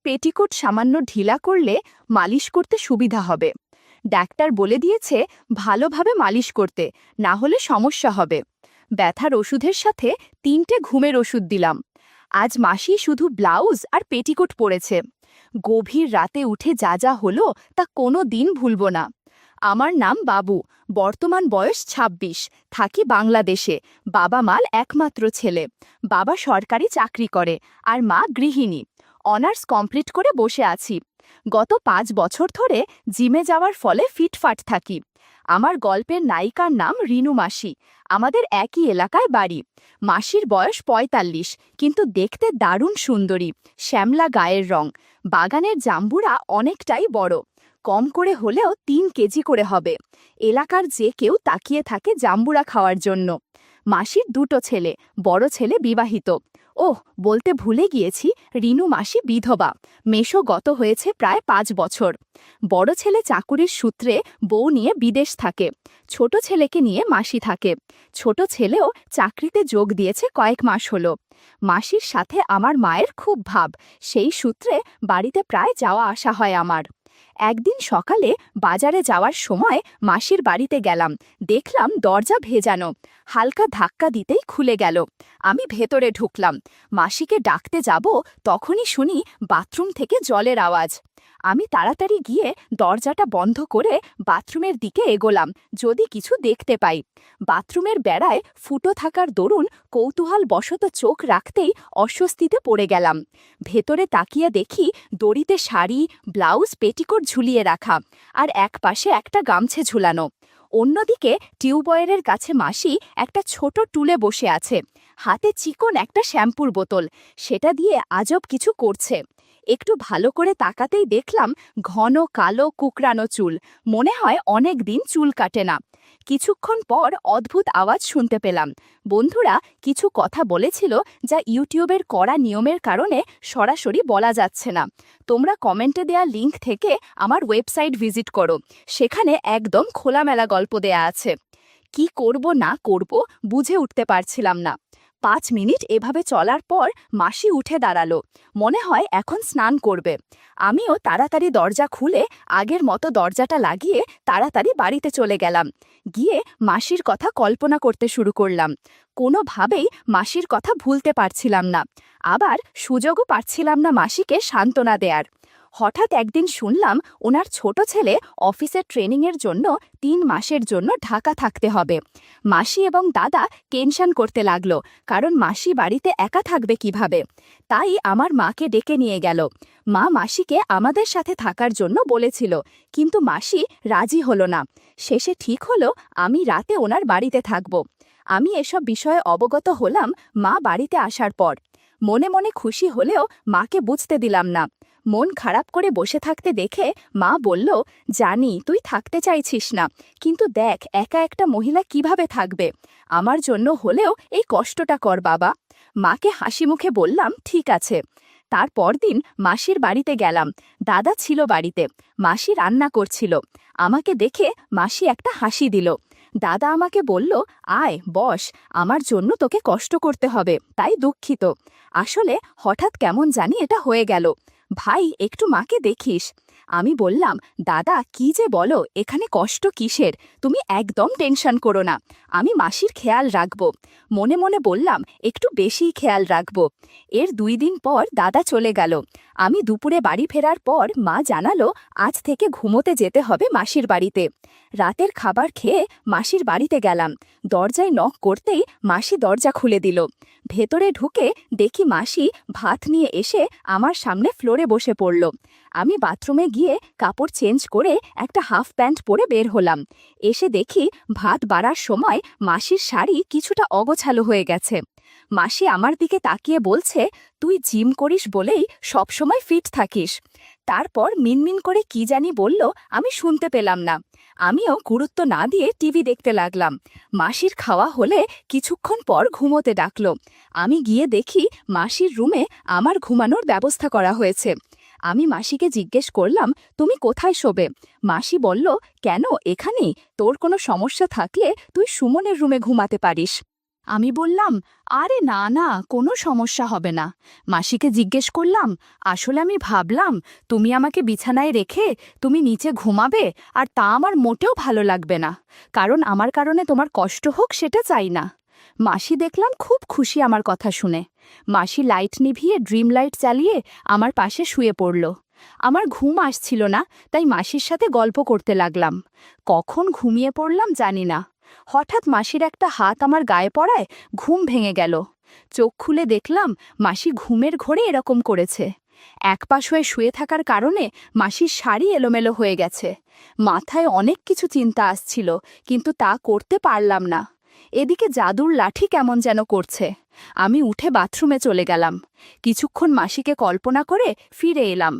Petticoat সামান্য ঢিলা করলে মালিশ করতে সুবিধা হবে। ডাক্তার বলে দিয়েছে ভালোভাবে মালিশ করতে, না হলে সমস্যা হবে। ব্যথার ওষুধের সাথে 3টে ঘুমের ওষুধ দিলাম। আজ মাসি শুধু ব্লাউজ আর পেটিকোট পরেছে। গভীর রাতে উঠে যা যা হলো তা কোনো দিন ভুলব না। আমার নাম বাবু, বর্তমান বয়স ২৬, থাকি বাংলাদেশে। বাবা মার একমাত্র ছেলে। বাবা সরকারি চাকরি করে আর মা গৃহিণী। অনার্স কমপ্লিট করে বসে আছি। গত ৫ বছর ধরে জিমে যাওয়ার ফলে ফিটফাট থাকি। আমার গল্পের নায়িকার নাম রিনু মাসি। আমাদের একই এলাকায় বাড়ি। মাসির বয়স ৪৫, কিন্তু দেখতে দারুণ সুন্দরী, শ্যামলা গায়ের রং। বাগানের জাম্বুরা অনেকটাই বড়, কম করে হলেও ৩ কেজি করে হবে। এলাকার যে কেউ তাকিয়ে থাকে জাম্বুরা খাওয়ার জন্য। মাসির 2টো ছেলে, বড় ছেলে বিবাহিত। ওহ, বলতে ভুলে গিয়েছি, রিনু মাসি বিধবা। মেশো গত হয়েছে প্রায় ৫ বছর। বড় ছেলে চাকুরির সূত্রে বউ নিয়ে বিদেশ থাকে। ছোট ছেলেকে নিয়ে মাসি থাকে। ছোট ছেলেও চাকরিতে যোগ দিয়েছে কয়েক মাস হলো। মাসির সাথে আমার মায়ের খুব ভাব, সেই সূত্রে বাড়িতে প্রায় যাওয়া আসা হয় আমার। একদিন সকালে বাজারে যাওয়ার সময় মাসির বাড়িতে গেলাম, দেখলাম দরজা ভেজানো। হালকা ধাক্কা দিতেই খুলে গেল। আমি ভেতরে ঢুকলাম। মাসিকে ডাকতে যাব, তখনই শুনি বাথরুম থেকে জলের আওয়াজ। আমি তাড়াতাড়ি গিয়ে দরজাটা বন্ধ করে বাথরুমের দিকে এগোলাম, যদি কিছু দেখতে পাই। বাথরুমের বেড়ায় ফুটো থাকার দরুন কৌতূহলবশত চোখ রাখতেই অস্বস্তিতে পড়ে গেলাম। ভেতরে তাকিয়ে দেখি দড়িতে শাড়ি, ব্লাউজ, পেটিকোট ঝুলিয়ে রাখা, আর একপাশে একটা গামছে ঝুলানো। অন্যদিকে টিউবওয়েলের কাছে মাসি একটা ছোট টুলে বসে আছে, হাতে চিকন একটা শ্যাম্পুর বোতল, সেটা দিয়ে আজব কিছু করছে। একটু ভালো করে তাকাতেই দেখলাম ঘন কালো কুকরানো চুল, মনে হয় অনেক দিন চুল কাটে না। কিছুক্ষণ পর অদ্ভুত আওয়াজ শুনতে পেলাম। বন্ধুরা কিছু কথা বলেছিল যা ইউটিউবের কড়া নিয়মের কারণে সরাসরি বলা যাচ্ছে না। তোমরা কমেন্টে দেয়া লিংক থেকে আমার ওয়েবসাইট ভিজিট করো, সেখানে একদম খোলামেলা গল্প দেয়া আছে। কি করব না করব বুঝে উঠতে পারছিলাম না। ৫ মিনিট এভাবে চলার পর মাসি উঠে দাঁড়ালো, মনে হয় এখন স্নান করবে। আমিও তাড়াতাড়ি দরজা খুলে আগের মতো দরজাটা লাগিয়ে তাড়াতাড়ি বাড়িতে চলে গেলাম। গিয়ে মাসির কথা কল্পনা করতে শুরু করলাম। কোনোভাবেই মাসির কথা ভুলতে পারছিলাম না, আবার সুযোগও পাচ্ছিলাম না মাসিকে সান্ত্বনা দেয়ার। হঠাৎ একদিন শুনলাম ওনার ছোট ছেলে অফিসের ট্রেনিংয়ের জন্য ৩ মাসের জন্য ঢাকা থাকতে হবে। মাসি এবং দাদা টেনশন করতে লাগলো, কারণ মাসি বাড়িতে একা থাকবে কিভাবে। তাই আমার মাকে ডেকে নিয়ে গেল। মা মাসিকে আমাদের সাথে থাকার জন্য বলেছিল, কিন্তু মাসি রাজি হলো না। শেষে ঠিক হলো আমি রাতে ওনার বাড়িতে থাকব। আমি এসব বিষয়ে অবগত হলাম মা বাড়িতে আসার পর। মনে মনে খুশি হলেও মাকে বুঝতে দিলাম না। মন খারাপ করে বসে থাকতে দেখে মা বলল, জানি তুই থাকতে চাইছিস না, কিন্তু দেখ একা একটা মহিলা কিভাবে থাকবে। আমার জন্য হলেও এই কষ্টটা কর বাবা। মাকে হাসি মুখে বললাম, ঠিক আছে। তারপর দিন মাসির বাড়িতে গেলাম। দাদা ছিল বাড়িতে, মাসি রান্না করছিল। আমাকে দেখে মাসি একটা হাসি দিল। দাদা আমাকে বলল, আয় বস, আমার জন্য তোকে কষ্ট করতে হবে, তাই দুঃখিত। আসলে হঠাৎ কেমন জানি এটা হয়ে গেল। ভাই একটু মাকে দেখিস। আমি বললাম, দাদা কি যে বলো, এখানে কষ্ট কিসের, তুমি একদম টেনশন করো না, আমি মাসির খেয়াল রাখব। মনে মনে বললাম, একটু বেশিই খেয়াল রাখব। এর 2 দিন পর দাদা চলে গেল। আমি দুপুরে বাড়ি ফেরার পর মা জানালো আজ থেকে ঘুমোতে যেতে হবে মাসির বাড়িতে। রাতের খাবার খেয়ে মাসির বাড়িতে গেলাম। দরজায় নক করতেই মাসি দরজা খুলে দিল। ভেতরে ঢুকে দেখি মাসি ভাত নিয়ে এসে আমার সামনে ফ্লোরে বসে পড়ল। আমি বাথরুমে গিয়ে কাপড় চেঞ্জ করে একটা হাফ প্যান্ট পরে বের হলাম। এসে দেখি ভাত বাড়ার সময় মাসির শাড়ি কিছুটা অগোছালো হয়ে গেছে। মাসি আমার দিকে তাকিয়ে বলছে, তুই জিম করিস বলেই সবসময় ফিট থাকিস। তারপর মিনমিন করে কি জানি বলল, আমি শুনতে পেলাম না। আমিও গুরুত্ব না দিয়ে টিভি দেখতে লাগলাম। মাসির খাওয়া হলে কিছুক্ষণ পর ঘুমোতে ডাকলো। আমি গিয়ে দেখি মাসির রুমে আমার ঘুমানোর ব্যবস্থা করা হয়েছে। আমি মাসিকে জিজ্ঞেস করলাম, তুমি কোথায় শোবে? মাসি বলল, কেন এখানেই, তোর কোনো সমস্যা থাকলে তুই সুমনের রুমে ঘুমাতে পারিস। আমি বললাম, আরে না না, কোনো সমস্যা হবে না। মাসিকে জিজ্ঞেস করলাম, আসলে আমি ভাবলাম তুমি আমাকে বিছানায় রেখে তুমি নিচে ঘুমাবে, আর তা আমার মোটেও ভালো লাগবে না, কারণ আমার কারণে তোমার কষ্ট হোক সেটা চাই না। মাসি দেখলাম খুব খুশি আমার কথা শুনে। মাসি লাইট নিভিয়ে ড্রিম লাইট চালিয়ে আমার পাশে শুয়ে পড়ল। আমার ঘুম আসছিল না, তাই মাসির সাথে গল্প করতে লাগলাম। কখন ঘুমিয়ে পড়লাম জানি না। হঠাৎ মাসির একটা হাত আমার গায়ে পড়ায় ঘুম ভেঙে গেল। চোখ খুলে দেখলাম মাসি ঘুমের ঘোরে এরকম করেছে। একপাশ হয়ে শুয়ে থাকার কারণে মাসির শাড়ি এলোমেলো হয়ে গেছে। মাথায় অনেক কিছু চিন্তা আসছিল, কিন্তু তা করতে পারলাম না। এদিকে জাদুর লাঠি কেমন যেন করছে। আমি উঠে বাথরুমে চলে গেলাম। কিছুক্ষণ মাসিকে কল্পনা করে ফিরে এলাম।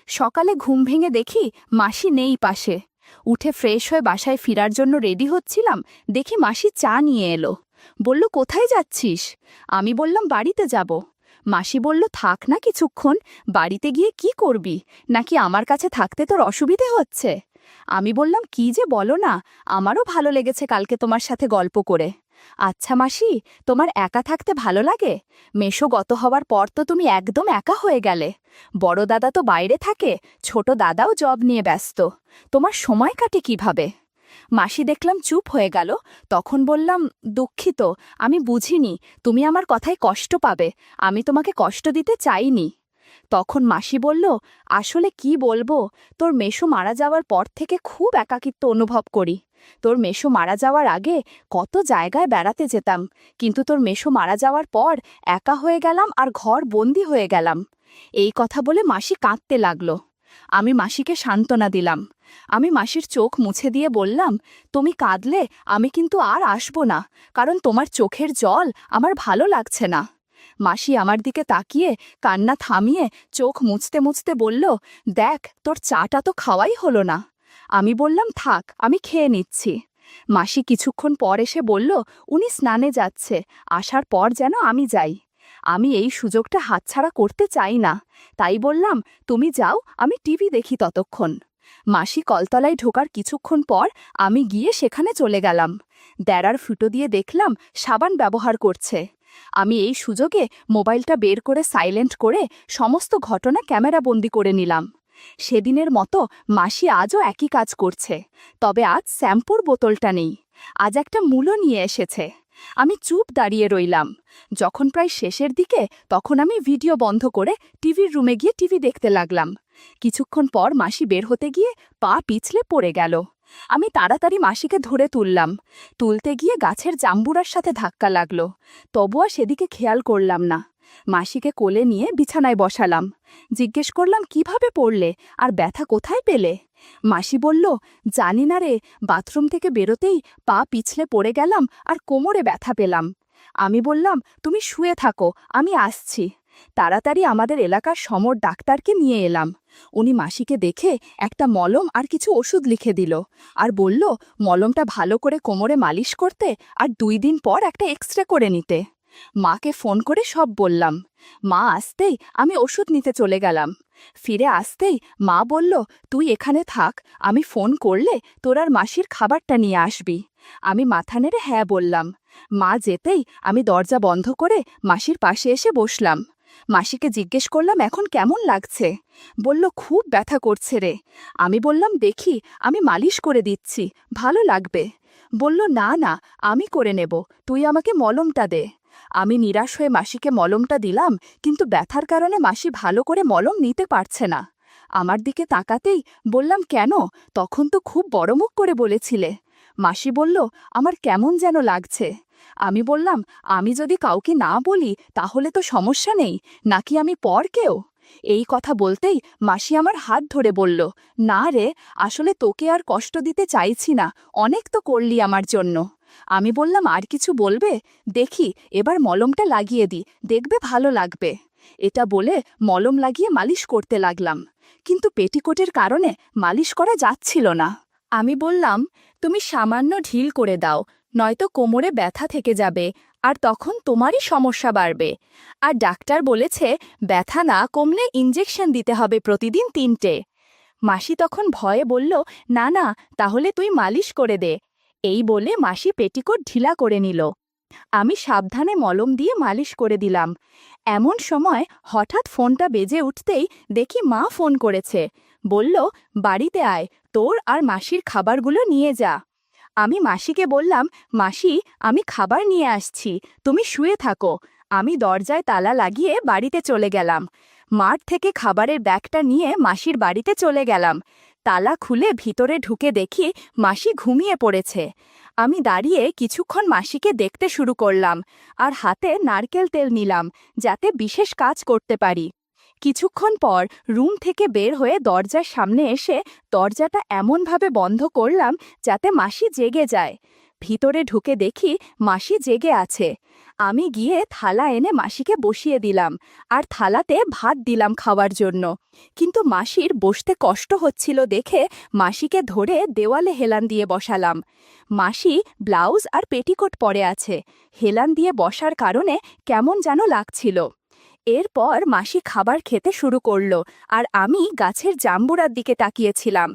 সকালে ঘুম ভেঙে দেখি মাসি নেই পাশে। উঠে ফ্রেশ হয়ে বাসায় ফিরার জন্য রেডি হচ্ছিলাম, দেখি মাসি চা নিয়ে এলো। বলল, কোথায় যাচ্ছিস? আমি বললাম, বাড়িতে যাব। মাসি বলল, থাক না কিছুক্ষণ, বাড়িতে গিয়ে কি করবি? নাকি আমার কাছে থাকতে তোর অসুবিধে হচ্ছে? আমি বললাম, কি যে বলো না, আমারও ভালো লেগেছে কালকে তোমার সাথে গল্প করে। আচ্ছা মাসি, তোমার একা থাকতে ভালো লাগে? মেশো গত হওয়ার পর তো তুমি একদম একা হয়ে গেলে। বড় দাদা তো বাইরে থাকে, ছোট দাদাও জব নিয়ে ব্যস্ত। তোমার সময় কাটে কিভাবে? মাসি দেখলাম চুপ হয়ে গেল। তখন বললাম, দুঃখিত, আমি বুঝিনি তুমি আমার কথায় কষ্ট পাবে। আমি তোমাকে কষ্ট দিতে চাইনি। তখন মাসি বলল, আসলে কি বলবো, তোর মেশো মারা যাওয়ার পর থেকে খুব একাকিত্ব অনুভব করি। তোর মেশো মারা যাওয়ার আগে কত জায়গায় বেড়াতে যেতাম, কিন্তু তোর মেশো মারা যাওয়ার পর একা হয়ে গেলাম আর ঘর বন্দি হয়ে গেলাম। এই কথা বলে মাসি কাঁদতে লাগলো। আমি মাসিকে সান্ত্বনা দিলাম। আমি মাসির চোখ মুছে দিয়ে বললাম, তুমি কাঁদলে আমি কিন্তু আর আসব না, কারণ তোমার চোখের জল আমার ভালো লাগছে না। মাসি আমার দিকে তাকিয়ে কান্না থামিয়ে চোখ মুছতে মুছতে বলল, দেখ তোর চাটা তো খাওয়াই হলো না। আমি বললাম, থাক, আমি খেয়ে নিচ্ছি। মাসি কিছুক্ষণ পর এসে বলল, উনি স্নানে যাচ্ছে, আসার পর যেন আমি যাই। আমি এই সুযোগটা হাতছাড়া করতে চাই না, তাই বললাম, তুমি যাও, আমি টিভি দেখি ততক্ষণ। মাসি কলতলায় ঢোকার কিছুক্ষণ পর আমি গিয়ে সেখানে চলে গেলাম। দেড়ার ফুটো দিয়ে দেখলাম সাবান ব্যবহার করছে। আমি এই সুযোগে মোবাইলটা বের করে সাইলেন্ট করে সমস্ত ঘটনা ক্যামেরাবন্দি করে নিলাম। সেদিনের মতো মাসি আজও একই কাজ করছে, তবে আজ শ্যাম্পুর বোতলটা নেই। আজ একটা মূলো নিয়ে এসেছে। আমি চুপ দাঁড়িয়ে রইলাম। যখন প্রায় শেষের দিকে, তখন আমি ভিডিও বন্ধ করে টিভির রুমে গিয়ে টিভি দেখতে লাগলাম। কিছুক্ষণ পর মাসি বের হতে গিয়ে পা পিছলে পড়ে গেল। আমি তাড়াতাড়ি মাসিকে ধরে তুললাম। তুলতে গিয়ে গাছের জাম্বুরার সাথে ধাক্কা লাগলো, তবুও সেদিকে খেয়াল করলাম না। মাসিকে কোলে নিয়ে বিছানায় বসালাম। জিজ্ঞেস করলাম, কিভাবে পড়লে আর ব্যথা কোথায় পেলে? মাসি বলল, জানি না রে, বাথরুম থেকে বেরোতেই পা পিছলে পড়ে গেলাম আর কোমরে ব্যথা পেলাম। আমি বললাম, তুমি শুয়ে থাকো, আমি আসছি। তাড়াতাড়ি আমাদের এলাকার সমর ডাক্তারকে নিয়ে এলাম। উনি মাসিকে দেখে একটা মলম আর কিছু ওষুধ লিখে দিল, আর বলল মলমটা ভালো করে কোমরে মালিশ করতে আর 2 দিন পর একটা এক্সরে করে নিতে। মাকে ফোন করে সব বললাম। মা আসতেই আমি ওষুধ নিতে চলে গেলাম। ফিরে আসতেই মা বলল, তুই এখানে থাক, আমি ফোন করলে তোর আর মাসির খাবারটা নিয়ে আসবি। আমি মাথা নেড়ে হ্যাঁ বললাম। মা যেতেই আমি দরজা বন্ধ করে মাসির পাশে এসে বসলাম। মাসিকে জিজ্ঞেস করলাম, এখন কেমন লাগছে? বলল, খুব ব্যথা করছে রে। আমি বললাম, দেখি, আমি মালিশ করে দিচ্ছি, ভালো লাগবে। বলল, না না, আমি করে নেব, তুই আমাকে মলমটা দে। আমি নিরাশ হয়ে মাসিকে মলমটা দিলাম, কিন্তু ব্যথার কারণে মাসি ভালো করে মলম নিতে পারছে না। আমার দিকে তাকাতেই বললাম, কেন? তখন তো খুব বড় মুখ করে বলেছিলে। মাসি বলল, আমার কেমন যেন লাগছে। আমি বললাম, আমি যদি কাউকে না বলি তাহলে তো সমস্যা নেই, নাকি আমি পর কেউ? এই কথা বলতেই মাসি আমার হাত ধরে বলল, না রে, আসলে তোকে আর কষ্ট দিতে চাইছি না, অনেক তো করলি আমার জন্য। আমি বললাম, আর কিছু বলবে? দেখি, এবার মলমটা লাগিয়ে দি, দেখবে ভালো লাগবে। এটা বলে মলম লাগিয়ে মালিশ করতে লাগলাম, কিন্তু পেটিকোটের কারণে মালিশ করা যাচ্ছিল না। আমি বললাম, তুমি সামান্য ঢিল করে দাও, নয়তো কোমরে ব্যথা থেকে যাবে, আর তখন তোমারই সমস্যা বাড়বে। আর ডাক্তার বলেছে ব্যথা না কমলে ইঞ্জেকশন দিতে হবে প্রতিদিন 3টে। মাসি তখন ভয়ে বলল, না না, তাহলে তুই মালিশ করে দে। এই বলে মাসি পেটিকোট ঢিলা করে নিল। আমি সাবধানে মলম দিয়ে মালিশ করে দিলাম। এমন সময় হঠাৎ ফোনটা বেজে উঠতেই দেখি মা ফোন করেছে। বলল, বাড়িতে আয়, তোর আর মাসির খাবারগুলো নিয়ে যা। আমি মাসিকে বললাম, মাসি, আমি খাবার নিয়ে আসছি, তুমি শুয়ে থাকো। আমি দরজায় তালা লাগিয়ে বাড়িতে চলে গেলাম। মাঠ থেকে খাবারের ব্যাগটা নিয়ে মাসির বাড়িতে চলে গেলাম। তালা খুলে ভিতরে ঢুকে দেখি মাসি ঘুমিয়ে পড়েছে। আমি দাঁড়িয়ে কিছুক্ষণ মাসিকে দেখতে শুরু করলাম আর হাতে নারকেল তেল নিলাম, যাতে বিশেষ কাজ করতে পারি। কিছুক্ষণ পর রুম থেকে বের হয়ে দরজার সামনে এসে দরজাটা এমনভাবে বন্ধ করলাম যাতে মাসি জেগে যায়। ভিতরে ঢুকে দেখি মাসি জেগে আছে। আমি গিয়ে থালা এনে মাসিকে বসিয়ে দিলাম আর থালাতে ভাত দিলাম খাওয়ার জন্য। কিন্তু মাসির বসতে কষ্ট হচ্ছিল দেখে মাসিকে ধরে দেওয়ালে হেলান দিয়ে বসালাম। মাসি ব্লাউজ আর পেটিকোট পরে আছে। হেলান দিয়ে বসার কারণে কেমন যেন লাগছিল। এরপর মাসি খাবার খেতে শুরু করল আর আমি গাছের জাম্বুরার দিকে তাকিয়েছিলাম।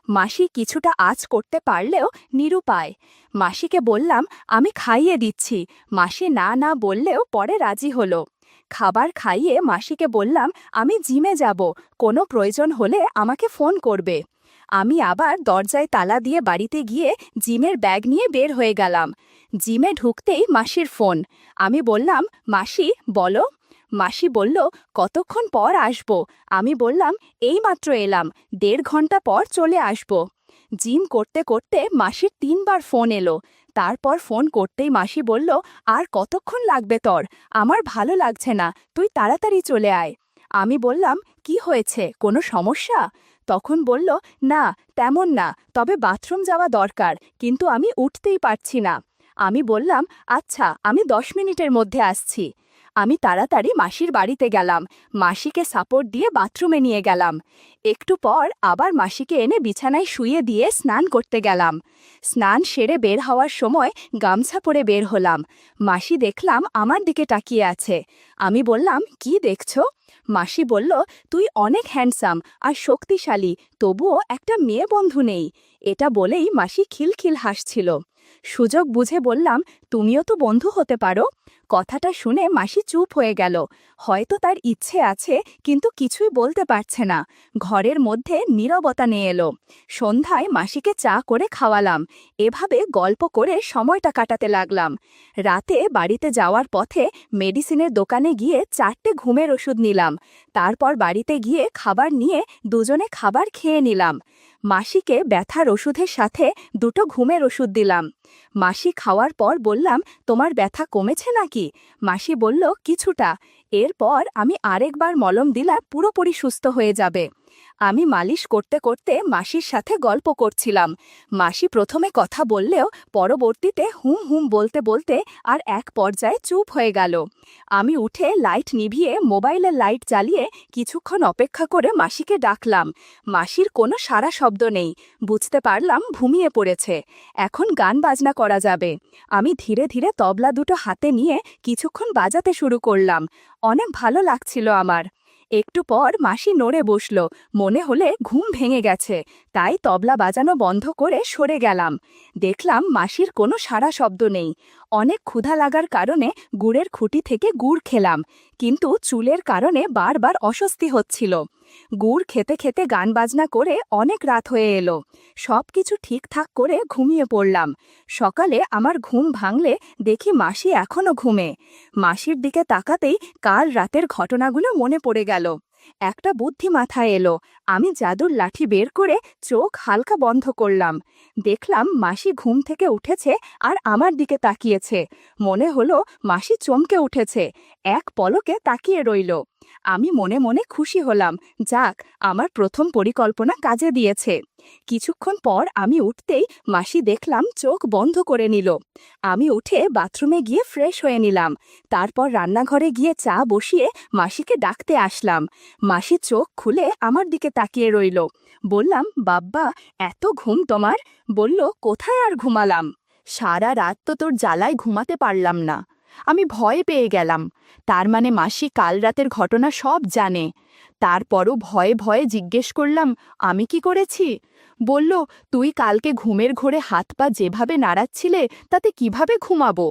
মাসি কিছুটা আঁচ করতে পারলেও নিরুপায়। মাসিকে বললাম, আমি খাইয়ে দিচ্ছি। মাসি না না বললেও পরে রাজি হলো। খাবার খাইয়ে মাসিকে বললাম, আমি জিমে যাব, কোনো প্রয়োজন হলে আমাকে ফোন করবে। আমি আবার দরজায় তালা দিয়ে বাড়িতে গিয়ে জিমের ব্যাগ নিয়ে বের হয়ে গেলাম। জিমে ঢুকতেই মাসির ফোন। আমি বললাম, মাসি বলো। মাসি বলল, কতক্ষণ পর আসব? আমি বললাম, এইমাত্র এলাম, 1.5 ঘন্টা পর চলে আসব। জিম করতে করতে মাসির 3বার ফোন এলো। তারপর ফোন করতেই মাসি বলল, আর কতক্ষণ লাগবে তোর? আমার ভালো লাগছে না, তুই তাড়াতাড়ি চলে আয়। আমি বললাম, কি হয়েছে, কোনো সমস্যা? তখন বলল, না তেমন না, তবে বাথরুম যাওয়া দরকার, কিন্তু আমি উঠতেই পারছি না। আমি বললাম, আচ্ছা, আমি 10 মিনিটের মধ্যে আসছি। আমি তাড়াতাড়ি মাসির বাড়িতে গেলাম। মাসিকে সাপোর্ট দিয়ে বাথরুমে নিয়ে গেলাম। একটু পর আবার মাসিকে এনে বিছানায় শুইয়ে দিয়ে স্নান করতে গেলাম। স্নান সেরে বের হওয়ার সময় গামছা পরে বের হলাম। মাসি দেখলাম আমার দিকে তাকিয়ে আছে। আমি বললাম, কি দেখছো? মাসি বলল, তুই অনেক হ্যান্ডসাম আর শক্তিশালী, তবুও একটা মেয়ে বন্ধু নেই। এটা বলেই মাসি খিলখিল হাসছিল। সুযোগ বুঝে বললাম, তুমিও তো বন্ধু হতে পারো। কথাটা শুনে মাসি চুপ হয়ে গেল। হয়তো তার ইচ্ছে আছে, কিন্তু কিছুই বলতে পারছে না। ঘরের মধ্যে নীরবতা নিয়ে এলো। সন্ধ্যায় মাসিকে চা করে খাওয়ালাম। এভাবে গল্প করে সময়টা কাটাতে লাগলাম। রাতে বাড়িতে যাওয়ার পথে মেডিসিনের দোকানে গিয়ে 4টে ঘুমের ওষুধ নিলাম। তারপর বাড়িতে গিয়ে খাবার নিয়ে দুজনে খাবার খেয়ে নিলাম। মাসিকে ব্যথার ওষুধের সাথে 2টো ঘুমের ওষুধ দিলাম। মাসি খাওয়ার পর বললাম, তোমার ব্যথা কমেছে নাকি? মাসি বলল, কিছুটা। এরপর আমি আরেকবার মলম দিলে পুরোপুরি সুস্থ হয়ে যাবে। আমি মালিশ করতে করতে মাসির সাথে গল্প করছিলাম। মাসি প্রথমে কথা বললেও পরবর্তীতে হুম হুম বলতে বলতে আর এক পর্যায়ে চুপ হয়ে গেল। আমি উঠে লাইট নিভিয়ে মোবাইলের লাইট জ্বালিয়ে কিছুক্ষণ অপেক্ষা করে মাসিকে ডাকলাম। মাসির কোনো সারা শব্দ নেই। বুঝতে পারলাম ঘুমিয়ে পড়েছে। এখন গান বাজনা করা যাবে। আমি ধীরে ধীরে তবলা 2টো হাতে নিয়ে কিছুক্ষণ বাজাতে শুরু করলাম। অনেক ভালো লাগছিল আমার। একটু পর মাসি নড়ে বসল। মনে হলে ঘুম ভেঙে গেছে, তাই তবলা বাজানো বন্ধ করে সরে গেলাম। দেখলাম মাসির কোনো সারা শব্দ নেই। অনেক ক্ষুধা লাগার কারণে গুড়ের খুঁটি থেকে গুড় খেলাম, কিন্তু চুলের কারণে বারবার অস্বস্তি হচ্ছিল। গুড় খেতে খেতে গান বাজনা করে অনেক রাত হয়ে এলো। সব কিছু ঠিকঠাক করে ঘুমিয়ে পড়লাম। সকালে আমার ঘুম ভাঙলে দেখি মাসি এখনো ঘুমে। মাসির দিকে তাকাতেই কাল রাতের ঘটনাগুলো মনে পড়ে গেল। একটা বুদ্ধি মাথায় এলো। আমি জাদুর লাঠি বের করে চোখ হালকা বন্ধ করলাম। দেখলাম মাসি ঘুম থেকে উঠেছে আর আমার দিকে তাকিয়েছে। মনে হলো মাসি চমকে উঠেছে, এক পলকে তাকিয়ে রইল। আমি মনে মনে খুশি হলাম, যাক, আমার প্রথম পরিকল্পনা কাজে দিয়েছে। কিছুক্ষণ পর আমি উঠতেই মাসি দেখলাম চোখ বন্ধ করে নিল। আমি উঠে বাথরুমে গিয়ে ফ্রেশ হয়ে নিলাম। তারপর রান্নাঘরে গিয়ে চা বসিয়ে মাসিকে ডাকতে আসলাম। মাসি চোখ খুলে আমার দিকে তাকিয়ে রইল। বললাম, বাব্বা, এত ঘুম তোমার? বলল, কোথায় আর ঘুমালাম, সারা রাত তো তোর জ্বালায় ঘুমাতে পারলাম না। আমি ভয় পেয়ে গেলাম। তার মানে মাসি কাল রাতের ঘটনা সব জানে। তারপরও ভয়ে ভয়ে জিজ্ঞেস করলাম, আমি কি করেছি? বলল, তুই কালকে ঘুমের ঘোরে হাত পা যেভাবে নাড়াচ্ছিলে তাতে কিভাবে ঘুমাবো?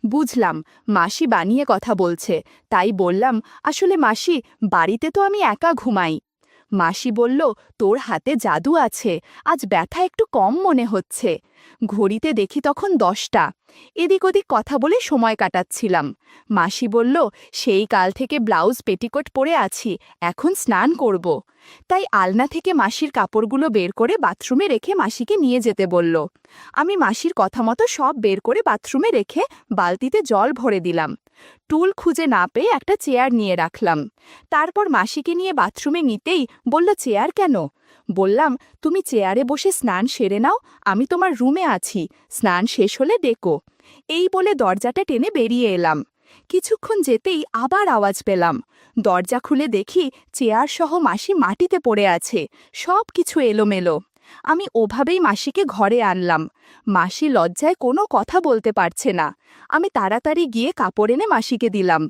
বুঝলাম, মাসি বানিয়ে কথা বলছে। তাই বললাম, আসলে মাসি, বাড়িতে তো আমি একা ঘুমাই। মাসি বলল, তোর হাতে জাদু আছে, আজ ব্যথা একটু কম মনে হচ্ছে। ঘড়িতে দেখি তখন 10টা। এদিক ওদিক কথা বলে সময় কাটাচ্ছিলাম। মাসি বলল, সেই কাল থেকে ব্লাউজ পেটিকোট পরে আছি, এখন স্নান করব। তাই আলনা থেকে মাসির কাপড়গুলো বের করে বাথরুমে রেখে মাসিকে নিয়ে যেতে বলল। আমি মাসির কথা মতো সব বের করে বাথরুমে রেখে বালতিতে জল ভরে দিলাম। টুল খুঁজে না পেয়ে একটা চেয়ার নিয়ে রাখলাম। তারপর মাসিকে নিয়ে বাথরুমে নিতেই বলল, চেয়ার কেন? বললাম, তুমি চেয়ারে বসে স্নান সেরে নাও, আমি তোমার রুমে আছি, স্নান শেষ হলে ডেকো। এই বলে দরজাটা টেনে বেরিয়ে এলাম। কিছুক্ষণ যেতেই আবার আওয়াজ পেলাম। দরজা খুলে দেখি চেয়ার সহ মাসি মাটিতে পড়ে আছে, সব কিছু এলোমেলো। আমি ওভাবেই মাসিকে ঘরে আনলাম। মাসি লজ্জায় কোনো কথা বলতে পারছে না। আমি তাড়াতাড়ি গিয়ে কাপড় এনে মাসিকে দিলাম।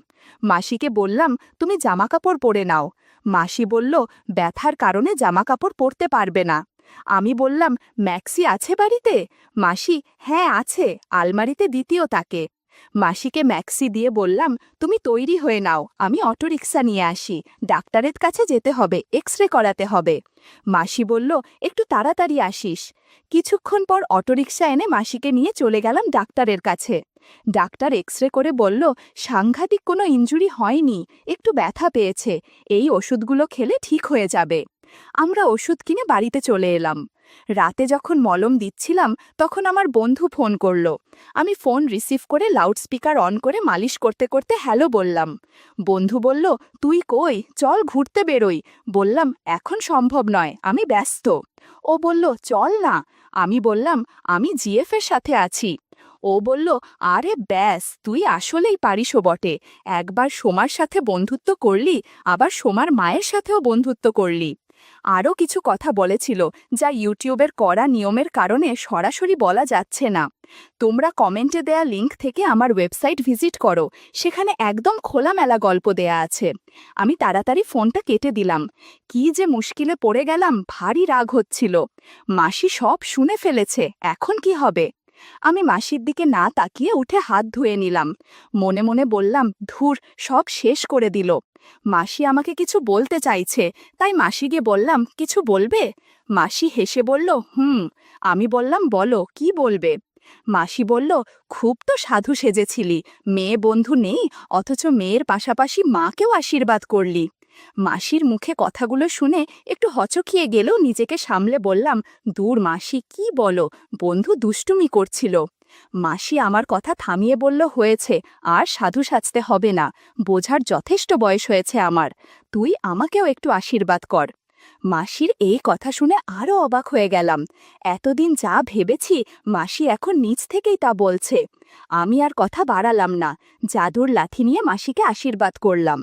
মাসিকে বললাম, তুমি জামাকাপড় পরে নাও। মাসি বলল, ব্যথার কারণে জামাকাপড় পরতে পারবে না। আমি বললাম, ম্যাক্সি আছে বাড়িতে? মাসি, হ্যাঁ আছে, আলমারিতে দ্বিতীয় তাকে। মাসিকে ম্যাক্সি দিয়ে বললাম, তুমি তৈরি হয়ে নাও, আমি অটোরিকশা নিয়ে আসি, ডাক্তারের কাছে যেতে হবে, এক্সরে করাতে হবে। মাসি বলল, একটু তাড়াতাড়ি আসিস। কিছুক্ষণ পর অটোরিকশা এনে মাসিকে নিয়ে চলে গেলাম ডাক্তারের কাছে। ডাক্তার এক্সরে করে বলল, সাংঘাতিক কোনো ইনজুরি হয়নি, একটু ব্যথা পেয়েছে, এই ওষুধগুলো খেলে ঠিক হয়ে যাবে। আমরা ওষুধ কিনে বাড়িতে চলে এলাম। রাতে যখন মলম দিচ্ছিলাম তখন আমার বন্ধু ফোন করল। আমি ফোন রিসিভ করে লাউডস্পিকার অন করে মালিশ করতে করতে হ্যালো বললাম। বন্ধু বলল, তুই কই, চল ঘুরতে বেরোই। বললাম, এখন সম্ভব নয়, আমি ব্যস্ত। ও বলল, চল না। আমি বললাম, আমি জিএফের সাথে আছি। ও বলল, আরে ব্যাস, তুই আসলেই পারিসও বটে, একবার সোমার সাথে বন্ধুত্ব করলি, আবার সোমার মায়ের সাথেও বন্ধুত্ব করলি। আরও কিছু কথা বলেছিল, যা ইউটিউবের কড়া নিয়মের কারণে সরাসরি বলা যাচ্ছে না। তোমরা কমেন্টে দেয়া লিংক থেকে আমার ওয়েবসাইট ভিজিট করো, সেখানে একদম খোলামেলা গল্প দেয়া আছে। আমি তাড়াতাড়ি ফোনটা কেটে দিলাম। কি যে মুশকিলে পড়ে গেলাম, ভারী রাগ হচ্ছিল। মাসি সব শুনে ফেলেছে, এখন কি হবে? আমি মাসির দিকে না তাকিয়ে উঠে হাত ধুয়ে নিলাম। মনে মনে বললাম, ধুর, সব শেষ করে দিল। মাসি আমাকে কিছু বলতে চাইছে, তাই মাসিকে বললাম, কিছু বলবে? মাসি হেসে বলল, হুম। আমি বললাম, বলো, কি বলবে? মাসি বলল, খুব তো সাধু সেজেছিলি, মেয়ে বন্ধু নেই, অথচ মেয়ের পাশাপাশি মাকেও আশীর্বাদ করলি। মাসির মুখে কথাগুলো শুনে একটু হচকিয়ে গেলেও নিজেকে সামলে বললাম, দূর মাসি, কি বলো, বন্ধু দুষ্টুমি করছিল। মাসি আমার কথা থামিয়ে বলল, হয়েছে, আর সাধু সাজতে হবে না, বোঝার যথেষ্ট বয়স হয়েছে আমার, তুই আমাকেও একটু আশীর্বাদ কর। মাসির এই কথা শুনে আরও অবাক হয়ে গেলাম। এতদিন যা ভেবেছি, মাসি এখন নিজ থেকেই তা বলছে। আমি আর কথা বাড়ালাম না, জাদুর লাথি নিয়ে মাসিকে আশীর্বাদ করলাম।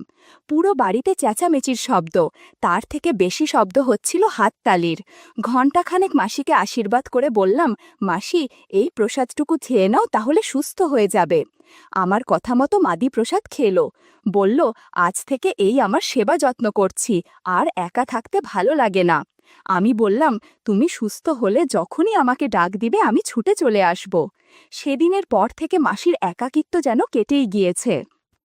পুরো বাড়িতে চেঁচামেচির শব্দ, তার থেকে বেশি শব্দ হচ্ছিল হাততালির। ঘণ্টাখানেক মাসিকে আশীর্বাদ করে বললাম, মাসি, এই প্রসাদটুকু খেয়ে নাও, তাহলে সুস্থ হয়ে যাবে। আমার কথা মতো মাদি প্রসাদ খেলো। বলল, আজ থেকে এই আমার সেবা যত্ন করছি, আর একা থাকতে ভালো লাগে না। আমি বললাম, তুমি সুস্থ হলে যখনই আমাকে ডাক দিবে আমি ছুটে চলে আসব। সেদিনের পর থেকে মাসির একাকিত্ব যেন কেটেই গিয়েছে।